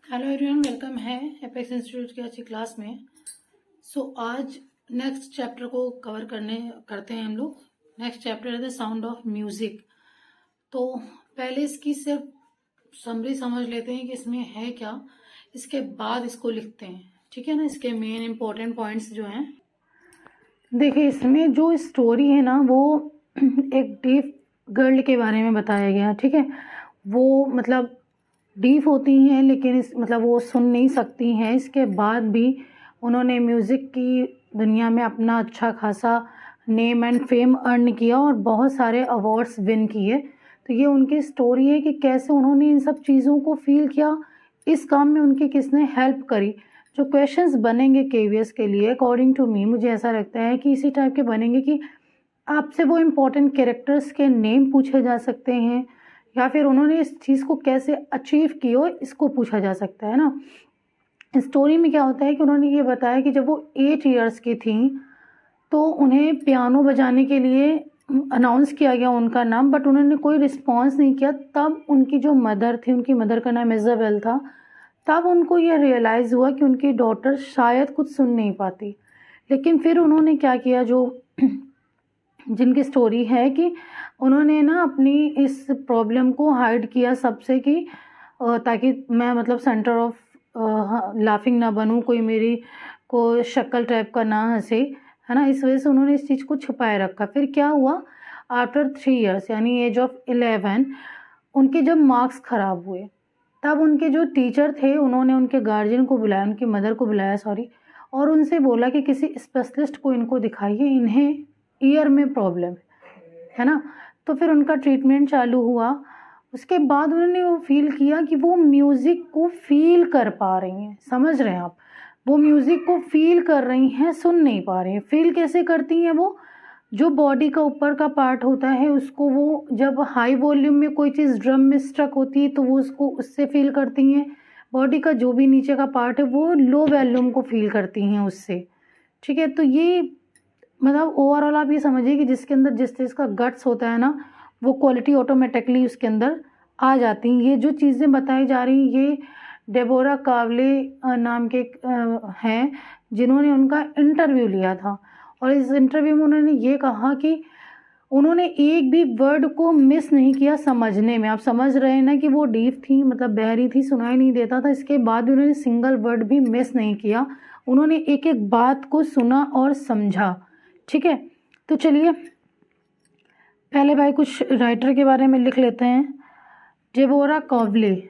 Hello everyone, welcome है apex institute की अच्छी क्लास में। आज नेक्स्ट चैप्टर को कवर करते हैं हम लोग। नेक्स्ट चैप्टर है द साउंड ऑफ म्यूजिक। तो पहले इसकी सिर्फ समरी समझ लेते हैं कि इसमें है क्या, इसके बाद इसको लिखते हैं। ठीक है ना, इसके मेन इंपॉर्टेंट पॉइंट्स जो हैं। देखिए, इसमें जो स्टोरी है ना वो एक डीफ गर्ल के बारे में बताया गया। ठीक है, वो मतलब डीफ होती हैं लेकिन वो सुन नहीं सकती हैं। इसके बाद भी उन्होंने म्यूज़िक की दुनिया में अपना अच्छा खासा नेम एंड फेम अर्न किया और बहुत सारे अवार्ड्स विन किए। तो ये उनकी स्टोरी है कि कैसे उन्होंने इन सब चीज़ों को फील किया, इस काम में उनकी किसने हेल्प करी। जो क्वेश्चंस बनेंगे केवीएस के लिए, अकॉर्डिंग टू मी, मुझे ऐसा लगता है कि इसी टाइप के बनेंगे कि आपसे वो इम्पोर्टेंट कैरेक्टर्स के नेम पूछे जा सकते हैं या फिर उन्होंने इस चीज़ को कैसे अचीव की हो, इसको पूछा जा सकता है ना। स्टोरी में क्या होता है कि उन्होंने ये बताया कि जब वो 8 इयर्स की थी तो उन्हें पियानो बजाने के लिए अनाउंस किया गया उनका नाम, बट उन्होंने कोई रिस्पॉन्स नहीं किया। तब उनकी जो मदर थी, उनकी मदर का नाम इज़ाबेल था, तब उनको ये रियलाइज़ हुआ कि उनकी डॉटर शायद कुछ सुन नहीं पाती। लेकिन फिर उन्होंने क्या किया, जो जिनकी स्टोरी है कि उन्होंने ना अपनी इस प्रॉब्लम को हाइड किया सबसे कि ताकि मैं सेंटर ऑफ लाफिंग ना बनूं, कोई मेरी को शक्ल टाइप का ना हंसे, है ना। इस वजह से उन्होंने इस चीज़ को छुपाए रखा। फिर क्या हुआ, आफ्टर 3 इयर्स यानी एज ऑफ 11 उनके जब मार्क्स ख़राब हुए, तब उनके जो टीचर थे उन्होंने उनके गार्जियन को बुलाया, उनकी मदर को बुलाया सॉरी, और उनसे बोला कि किसी स्पेशलिस्ट को इनको दिखाइए, इन्हें ईयर में प्रॉब्लम है ना। तो फिर उनका ट्रीटमेंट चालू हुआ। उसके बाद उन्होंने वो फील किया कि वो म्यूज़िक को फील कर पा रही हैं। समझ रहे हैं आप, वो म्यूज़िक को फील कर रही हैं, सुन नहीं पा रही हैं। फील कैसे करती हैं, वो जो बॉडी का ऊपर का पार्ट होता है उसको वो जब हाई वॉल्यूम में कोई चीज़ ड्रम में स्ट्रक होती है तो वो उसको उससे फील करती हैं। बॉडी का जो भी नीचे का पार्ट है वो लो वॉल्यूम को फील करती हैं उससे। ठीक है, तो ये ओवरऑल आप ये समझिए कि जिसके अंदर जिस चीज़ का गट्स होता है ना, वो क्वालिटी ऑटोमेटिकली उसके अंदर आ जाती हैं। ये जो चीज़ें बताई जा रही हैं ये डेबोरा कावले नाम के हैं, जिन्होंने उनका इंटरव्यू लिया था। और इस इंटरव्यू में उन्होंने ये कहा कि उन्होंने एक भी वर्ड को मिस नहीं किया समझने में। आप समझ रहे हैं ना कि वो डीफ थी, बहरी थी, सुनाई नहीं देता था। इसके बाद भी उन्होंने सिंगल वर्ड भी मिस नहीं किया। उन्होंने एक एक बात को सुना और समझा। ठीक है, तो चलिए पहले भाई कुछ राइटर के बारे में लिख लेते हैं। डेबोरा कावले,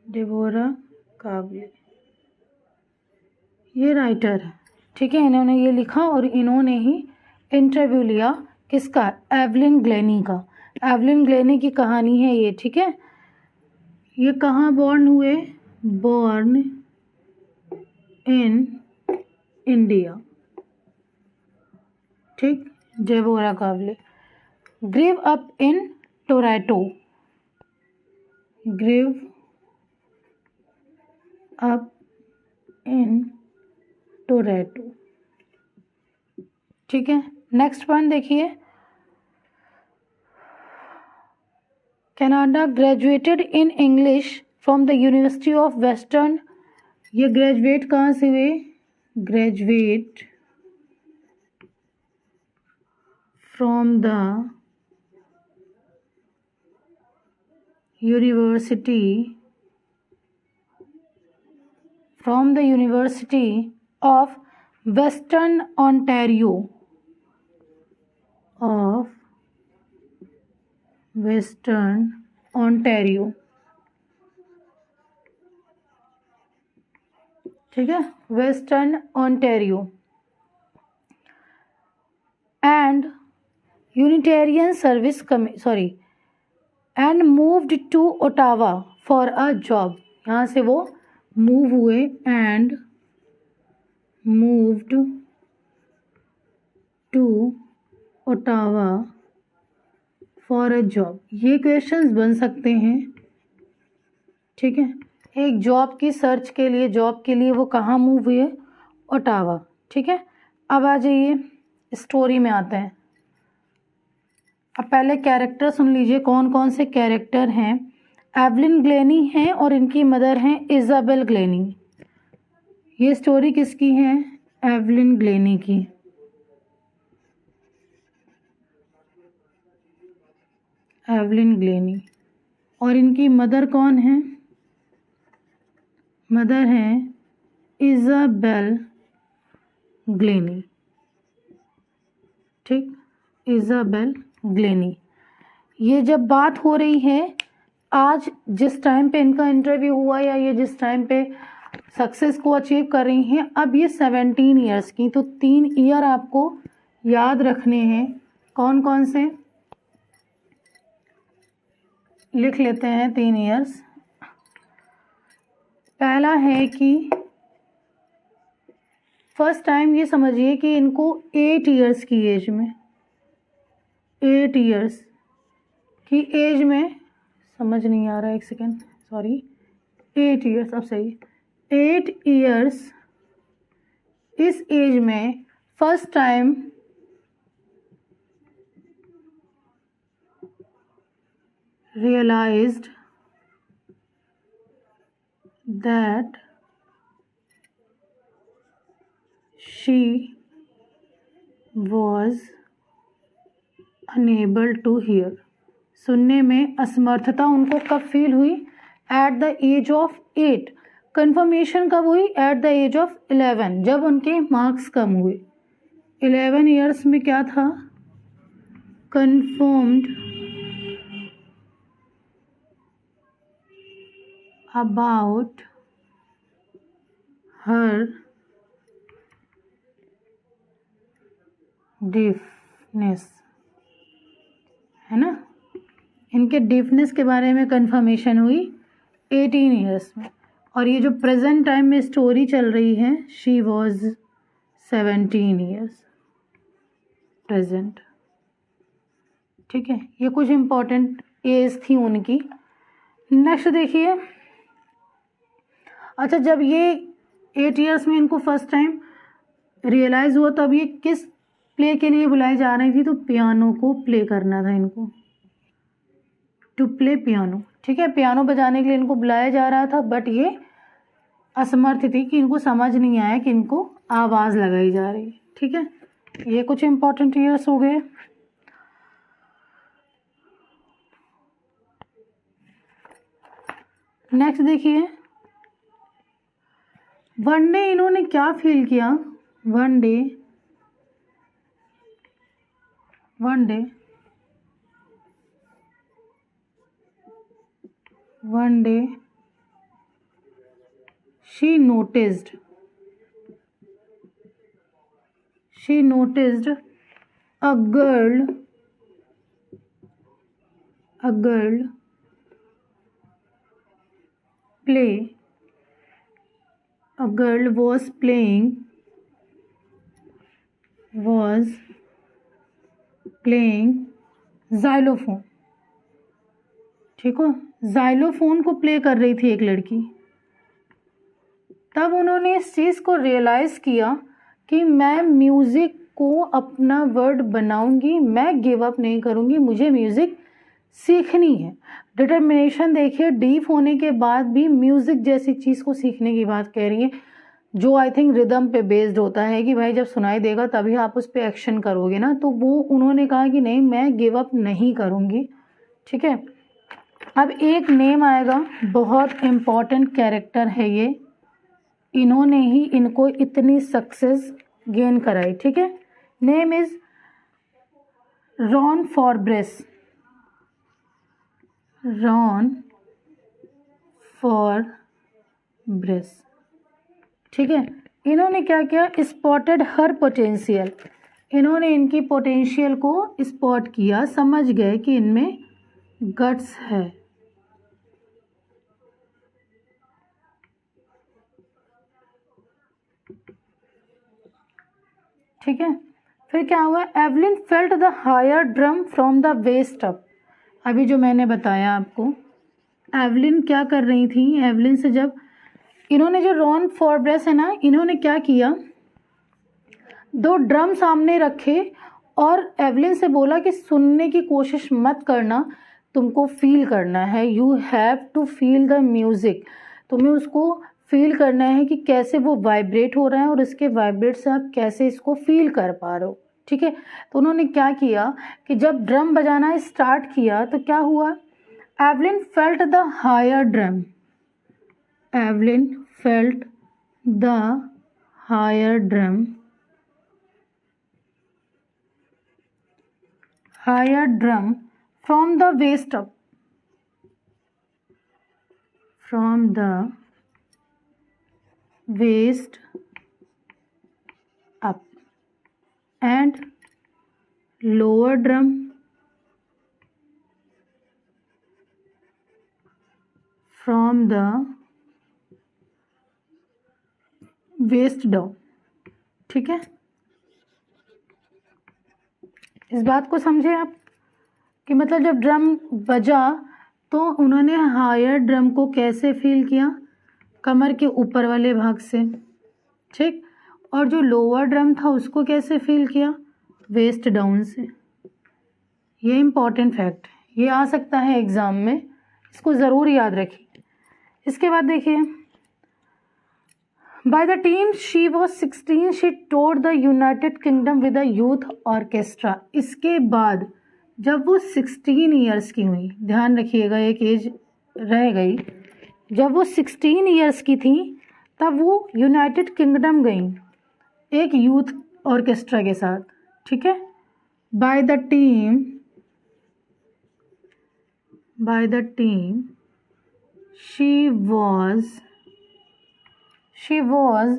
डेबोरा कावले ये राइटर है। ठीक है, इन्होंने ये लिखा और इन्होंने ही इंटरव्यू लिया किसका, एवलिन ग्लेनी का। एवलिन ग्लेनी की कहानी है ये। ठीक है, ये कहाँ बॉर्न हुए, बॉर्न इन इंडिया। ठीक, Deborah Cowley. Grew up in Toronto, grew up in Toronto. ठीक है, नेक्स्ट पॉइंट देखिए, Canada graduated in English from the University of Western. ये ग्रेजुएट कहाँ से हुए, graduate from the University of Western Ontario, ठीक है, Western Ontario, and Unitarian service and moved to Ottawa for a job. यहाँ से वो मूव हुए and moved to Ottawa for a job. ये क्वेश्चंस बन सकते हैं। ठीक है, एक जॉब की सर्च के लिए, जॉब के लिए वो कहाँ मूव हुए, ओटावा। ठीक है, अब आ जाइए स्टोरी में आते हैं। अब पहले कैरेक्टर सुन लीजिए, कौन कौन से कैरेक्टर हैं। एवलिन ग्लेनी हैं और इनकी मदर हैं इजाबेल ग्लेनी। ये स्टोरी किसकी है? एवलिन ग्लेनी की। Evelyn Glenny. और इनकी मदर कौन है? मदर है इजाबेल ग्लेनी। ठीक, इजाबेल ग्लेनी। ये जब बात हो रही है आज जिस टाइम पे इनका इंटरव्यू हुआ या ये जिस टाइम पे सक्सेस को अचीव कर रही हैं, अब ये 17 ईयर्स की। तो 3 ईयर आपको याद रखने हैं। कौन कौन से लिख लेते हैं 3 ईयर्स। पहला है कि फर्स्ट टाइम ये समझिए कि इनको 8 ईयर्स की एज में, 8 ईयर्स की एज में, समझ नहीं आ रहा, एक सेकेंड, सॉरी, 8 ईयर्स, अब सही, 8 ईयर्स इस एज में first time realized that she was unable to hear। सुनने में असमर्थता उनको कब फील हुई? At the age of 8। Confirmation कब हुई? एट द एज ऑफ 11, जब उनके मार्क्स कम हुए। 11 ईयर्स में क्या था? कन्फर्म्ड about her deafness, है ना। इनके डीफनेस के बारे में कंफर्मेशन हुई 18 ईयर्स में। और ये जो प्रेजेंट टाइम में स्टोरी चल रही है, शी वॉज 17 ईयर्स प्रेजेंट। ठीक है, ये कुछ इम्पोर्टेंट एज थी उनकी। नेक्स्ट देखिए, अच्छा, जब ये 8 ईयर्स में इनको फर्स्ट टाइम रियलाइज़ हुआ, तब ये किस प्ले के लिए बुलाई जा रही थी? तो पियानो को प्ले करना था इनको, टू प्ले पियानो। ठीक है, पियानो बजाने के लिए इनको बुलाया जा रहा था, बट ये असमर्थ थी कि इनको समझ नहीं आया कि इनको आवाज़ लगाई जा रही है। ठीक है, ये कुछ इम्पोर्टेंट ईयर्स हो गए। नेक्स्ट देखिए, वन डे इन्होंने क्या फील किया? One day she noticed a girl was playing xylophone। ठीक हो, xylophone को प्ले कर रही थी एक लड़की। तब उन्होंने इस चीज़ को रियलाइज़ किया कि मैं म्यूज़िक को अपना वर्ड बनाऊंगी, मैं गिव अप नहीं करूंगी, मुझे म्यूज़िक सीखनी है। डिटर्मिनेशन देखिए, डीप होने के बाद भी म्यूज़िक जैसी चीज़ को सीखने की बात कह रही है, जो आई थिंक रिदम पे बेस्ड होता है कि भाई जब सुनाई देगा तभी आप उस पर एक्शन करोगे ना। तो वो उन्होंने कहा कि नहीं, मैं गिव अप नहीं करूँगी। ठीक है, अब एक नेम आएगा, बहुत इम्पॉर्टेंट कैरेक्टर है ये, इन्होंने ही इनको इतनी सक्सेस गेन कराई। ठीक है, नेम इज रॉन फॉरब्रेस। ठीक है, इन्होंने क्या किया? स्पॉटेड हर पोटेंशियल। इन्होंने इनकी पोटेंशियल को स्पॉट किया, समझ गए कि इनमें गट्स है। ठीक है, फिर क्या हुआ? Evelyn felt the higher drum from the waist up. अभी जो मैंने बताया आपको, एवलिन क्या कर रही थी? एवलिन से जब इन्होंने, जो रॉन फॉरब्रेस है ना, इन्होंने क्या किया? 2 ड्रम सामने रखे और एवलिन से बोला कि सुनने की कोशिश मत करना, तुमको फील करना है, you have to feel the music, तुम्हें उसको फील करना है कि कैसे वो वाइब्रेट हो रहा है और इसके वाइब्रेट से आप कैसे इसको फील कर पा रहे हो। ठीक है, तो उन्होंने क्या किया कि जब ड्रम बजाना स्टार्ट किया तो क्या हुआ, Evelyn felt the higher drum, Evelyn felt the higher drum, higher drum from the waist up, from the waist up, and lower drum from the waist down। ठीक है, इस बात को समझे आप कि मतलब जब ड्रम बजा तो उन्होंने हायर ड्रम को कैसे फील किया, कमर के ऊपर वाले भाग से, ठीक, और जो लोअर ड्रम था उसको कैसे फील किया, वेस्ट डाउन से। ये इम्पॉर्टेंट फैक्ट, ये आ सकता है एग्ज़ाम में, इसको ज़रूर याद रखिए। इसके बाद देखिए, By the time she was 16, she toured the United Kingdom with a youth orchestra। इसके बाद जब वो 16 ईयर्स की हुई, ध्यान रखिएगा एक एज रह गई, जब वो 16 ईयर्स की थी तब वो यूनाइटेड किंगडम गई एक यूथ ऑर्केस्ट्रा के साथ। ठीक है, by the team she was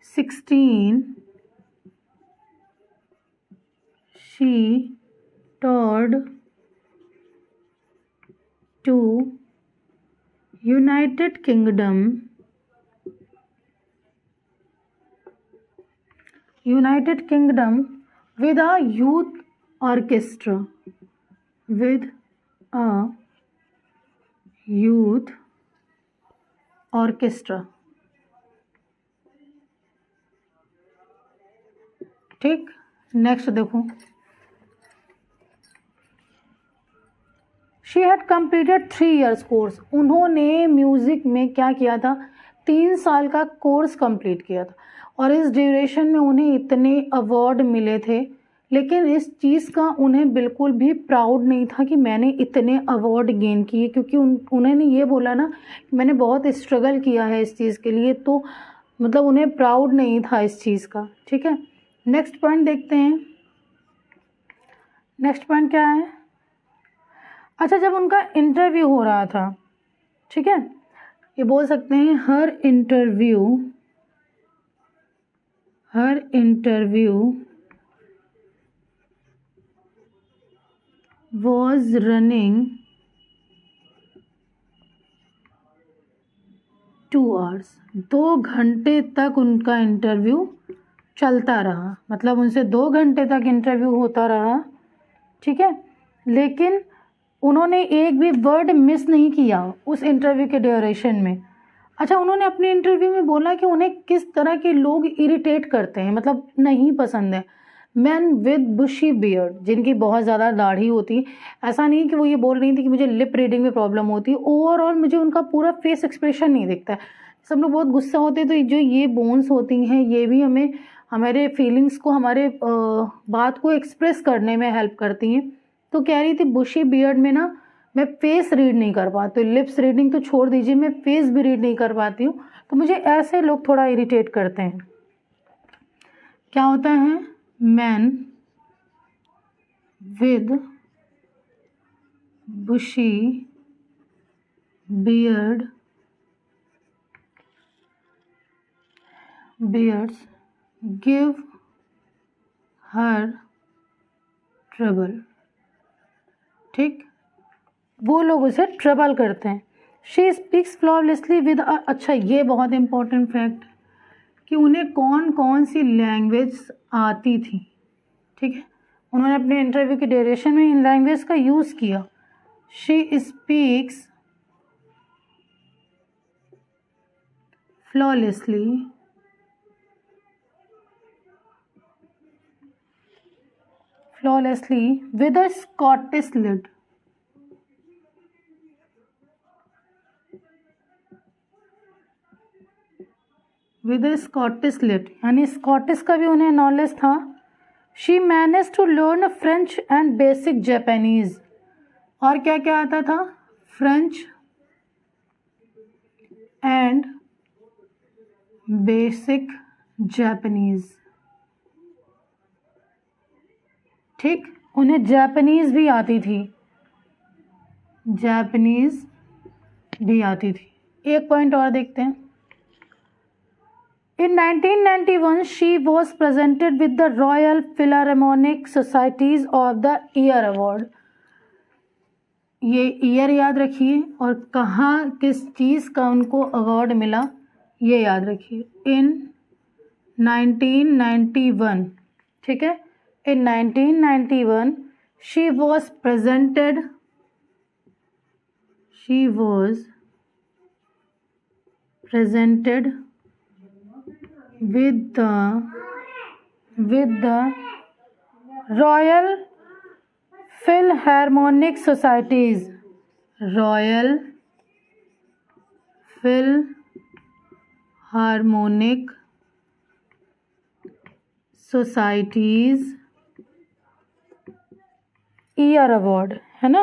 16, she toured to United Kingdom with a youth orchestra, with a youth orchestra। ठीक, नेक्स्ट देखो, she had completed 3 years course, उन्होंने म्यूज़िक में क्या किया था, 3 साल का कोर्स कंप्लीट किया था, और इस ड्यूरेशन में उन्हें इतने अवार्ड मिले थे, लेकिन इस चीज़ का उन्हें बिल्कुल भी प्राउड नहीं था कि मैंने इतने अवार्ड गेन किए, क्योंकि उन्होंने ये बोला ना कि मैंने बहुत स्ट्रगल किया है इस चीज़ के लिए, तो मतलब उन्हें प्राउड नहीं था इस चीज़ का। ठीक है, नेक्स्ट पॉइंट देखते हैं, नेक्स्ट पॉइंट क्या है। अच्छा, जब उनका इंटरव्यू हो रहा था, ठीक है, ये बोल सकते हैं हर इंटरव्यू was running 2 hours, 2 घंटे तक उनका इंटरव्यू चलता रहा, मतलब उनसे 2 घंटे तक इंटरव्यू होता रहा। ठीक है, लेकिन उन्होंने एक भी वर्ड मिस नहीं किया उस इंटरव्यू के ड्यूरेशन में। अच्छा, उन्होंने अपने इंटरव्यू में बोला कि उन्हें किस तरह के लोग इरिटेट करते हैं, मतलब नहीं पसंद है, मैन विद बुशी बियर्ड, जिनकी बहुत ज़्यादा दाढ़ी होती। ऐसा नहीं कि वो ये बोल रही थी कि मुझे लिप रीडिंग में प्रॉब्लम होती है, ओवरऑल मुझे उनका पूरा फेस एक्सप्रेशन नहीं दिखता है। सब लोग बहुत गुस्सा होते हैं, तो जो ये बोन्स होती हैं ये भी हमें हमारे फीलिंग्स को, हमारे बात को एक्सप्रेस करने में हेल्प करती हैं। तो कह रही थी बुशी बियर्ड में ना मैं फेस रीड नहीं कर पाती, लिप्स रीडिंग तो छोड़ दीजिए, मैं फेस भी रीड नहीं कर पाती हूँ, तो मुझे ऐसे लोग थोड़ा इरिटेट करते हैं। क्या होता है, man with bushy beards give her trouble। ठीक, वो लोग उसे ट्रबल करते हैं। शी स्पीक्स फ्लॉलेसली विद, अच्छा ये बहुत इंपॉर्टेंट फैक्ट कि उन्हें कौन कौन सी लैंग्वेज आती थी। ठीक है, उन्होंने अपने इंटरव्यू के ड्यूरेशन में इन लैंग्वेज का यूज़ किया। She speaks flawlessly with a Scottish lid. With a Scottish lid, यानी स्कॉटिश का भी उन्हें नॉलेज था. She managed to learn French and basic Japanese. और क्या क्या आता था? French and basic Japanese. ठीक, उन्हें जापानीज भी आती थी. जापानीज भी आती थी. एक पॉइंट और देखते हैं. In 1991, she was presented with the Royal Philharmonic Societies of the Year Award. ये ईयर याद रखिए और कहाँ किस चीज़ का उनको अवार्ड मिला ये याद रखिए. इन 1991, ठीक है. In 1991, she was presented with the Royal Philharmonic Societies. Royal Philharmonic Societies year award है ना,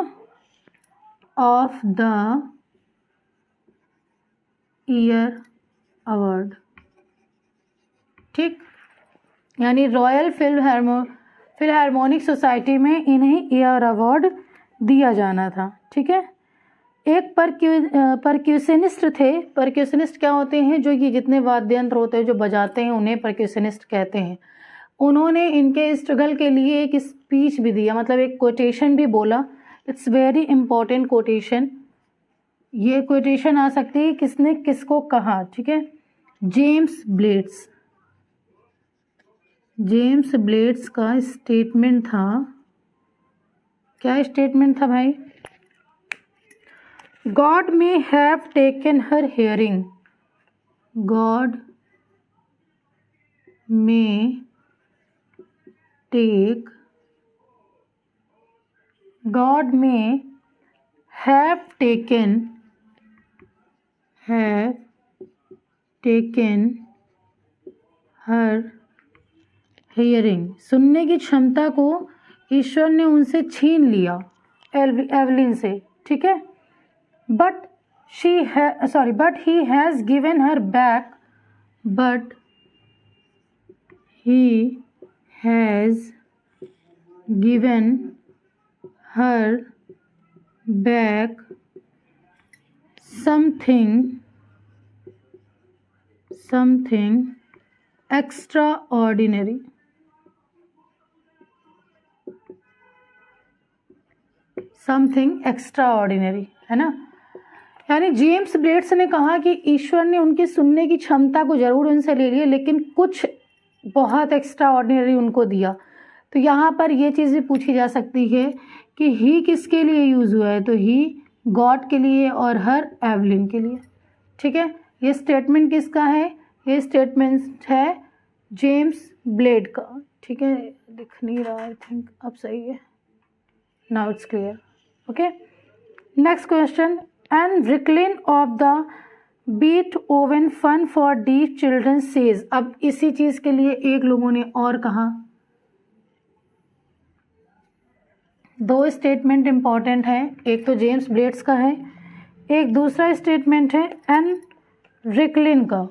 ऑफ द ईयर अवार्ड. ठीक, यानी रॉयल फिलहार्मोनिक सोसाइटी में इन्हें ईयर अवार्ड दिया जाना था. ठीक है. एक परक्यूशनिस्ट थे. परक्यूशनिस्ट क्या होते हैं? जो ये जितने वाद्य यंत्र होते हैं जो बजाते हैं उन्हें परक्यूशनिस्ट कहते हैं. उन्होंने इनके स्ट्रगल के लिए एक स्पीच भी दिया, मतलब एक कोटेशन भी बोला. It's very important quotation. ये कोटेशन आ सकती है किसने किसको कहा. ठीक है. जेम्स ब्लेड्स का स्टेटमेंट था. क्या स्टेटमेंट था भाई? God may have taken her hearing. God may have taken her hearing. सुनने की क्षमता को ईश्वर ने उनसे छीन लिया, एवलिन से. ठीक है. But he has given her back. But he has given her back something extraordinary. Something extraordinary है ना. यानी जेम्स ब्लेड्स ने कहा कि ईश्वर ने उनकी सुनने की क्षमता को जरूर उनसे ले लिया, लेकिन कुछ बहुत एक्स्ट्रा ऑर्डिनरी उनको दिया. तो यहाँ पर ये चीज़ भी पूछी जा सकती है कि ही किसके लिए यूज़ हुआ है. तो ही गॉड के लिए और हर एवलिन के लिए. ठीक है. ये स्टेटमेंट किसका है? ये स्टेटमेंट है जेम्स ब्लेड का. ठीक है. दिख नहीं रहा, आई थिंक अब सही है. Now it's clear. Okay. Next question. And Ricklin of the Beethoven Fund for Deaf Children says. अब इसी चीज़ के लिए एक लोगों ने और कहा. दो स्टेटमेंट इम्पॉर्टेंट है. एक तो जेम्स ब्लेड्स का है, एक दूसरा स्टेटमेंट है एन रिकलिन का.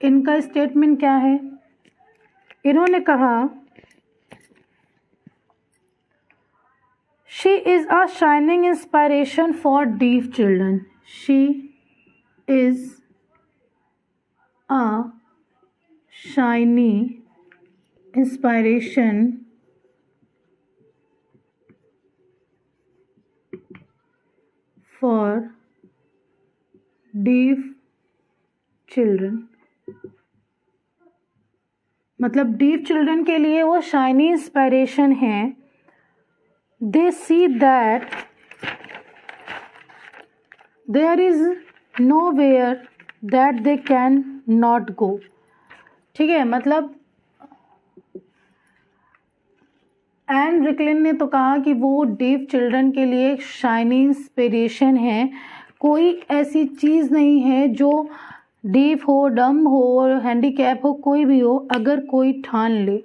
इनका स्टेटमेंट क्या है? इन्होंने कहा she is a shining inspiration for deaf children. She is a shiny inspiration for deaf children. मतलब डीफ चिल्ड्रन के लिए वो शाइनी इंस्पायरेशन है. They see that there is no where that they can not go. ठीक है, मतलब N रिकलिन ने तो कहा कि वो डीफ चिल्ड्रन के लिए एक शाइनिंग इंस्पिरेशन है। कोई ऐसी चीज़ नहीं है जो डीफ हो, डम हो, हैंडीकैप हो, कोई भी हो, अगर कोई ठान ले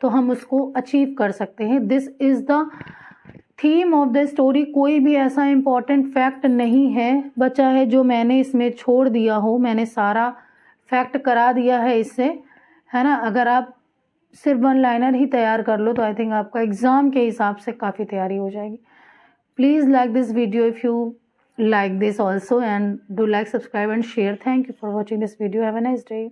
तो हम उसको अचीव कर सकते हैं। This is the theme of the story. कोई भी ऐसा इम्पॉर्टेंट फैक्ट नहीं है बचा है जो मैंने इसमें छोड़ दिया हो। मैंने सारा फैक्ट करा दिया है इससे, है ना। अगर आप सिर्फ वन लाइनर ही तैयार कर लो तो आई थिंक आपका एग्ज़ाम के हिसाब से काफ़ी तैयारी हो जाएगी। Please like this video if you like this also, and do like, subscribe and share. Thank you for watching this video. Have a nice day.